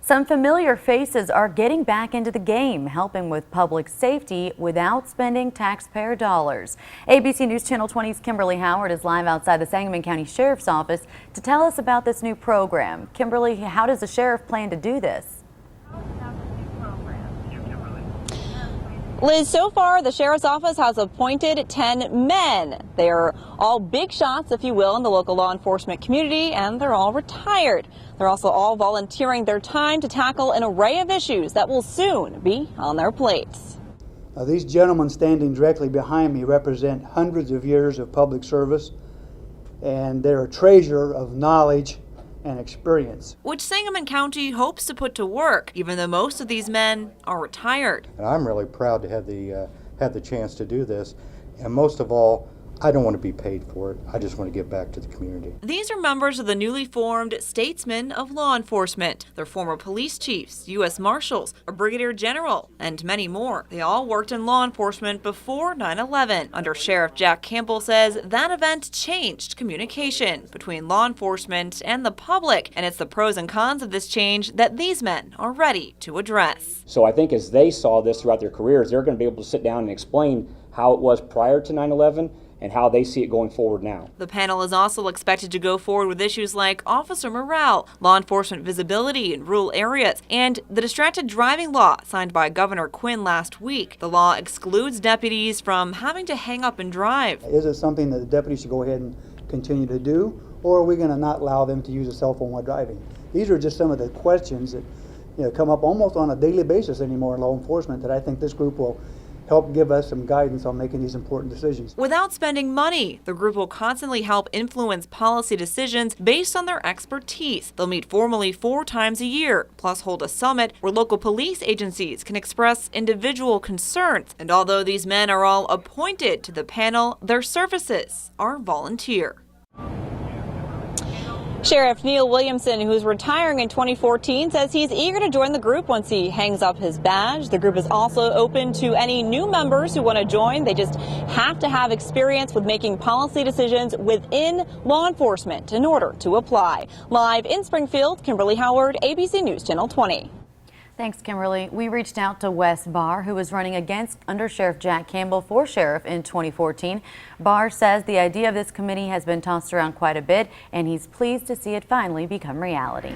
Some familiar faces are getting back into the game, helping with public safety without spending taxpayer dollars. ABC News Channel 20's Kimberly Howard is live outside the Sangamon County Sheriff's Office to tell us about this new program. Kimberly, how does the sheriff plan to do this? Liz, so far the sheriff's office has appointed 10 men. They are all big shots, if you will, in the local law enforcement community, and they're all retired. They're also all volunteering their time to tackle an array of issues that will soon be on their plates. Now, these gentlemen standing directly behind me represent hundreds of years of public service, and they're a treasure of knowledge and experience, which Sangamon County hopes to put to work, even though most of these men are retired. And I'm really proud to have the chance to do this, and most of all, I don't want to be paid for it. I just want to give back to the community. These are members of the newly formed Statesmen of Law Enforcement. They're former police chiefs, U.S. Marshals, a brigadier general, and many more. They all worked in law enforcement before 9/11. Under Sheriff Jack Campbell says that event changed communication between law enforcement and the public, and it's the pros and cons of this change that these men are ready to address. So I think as they saw this throughout their careers, they're going to be able to sit down and explain how it was prior to 9/11 and how they see it going forward now. The panel is also expected to go forward with issues like officer morale, law enforcement visibility in rural areas, and the distracted driving law signed by Governor Quinn last week. The law excludes deputies from having to hang up and drive. Is it something that the deputies should go ahead and continue to do, or are we going to not allow them to use a cell phone while driving? These are just some of the questions that come up almost on a daily basis anymore in law enforcement that I think this group will help give us some guidance on making these important decisions. Without spending money, the group will constantly help influence policy decisions based on their expertise. They'll meet formally 4 times a year, plus hold a summit where local police agencies can express individual concerns. And although these men are all appointed to the panel, their services are volunteer. Sheriff Neil Williamson, who's retiring in 2014, says he's eager to join the group once he hangs up his badge. The group is also open to any new members who want to join. They just have to have experience with making policy decisions within law enforcement in order to apply. Live in Springfield, Kimberly Howard, ABC News Channel 20. Thanks, Kimberly. We reached out to Wes Barr, who was running against Under Sheriff Jack Campbell for sheriff in 2014. Barr says the idea of this committee has been tossed around quite a bit, and he's pleased to see it finally become reality.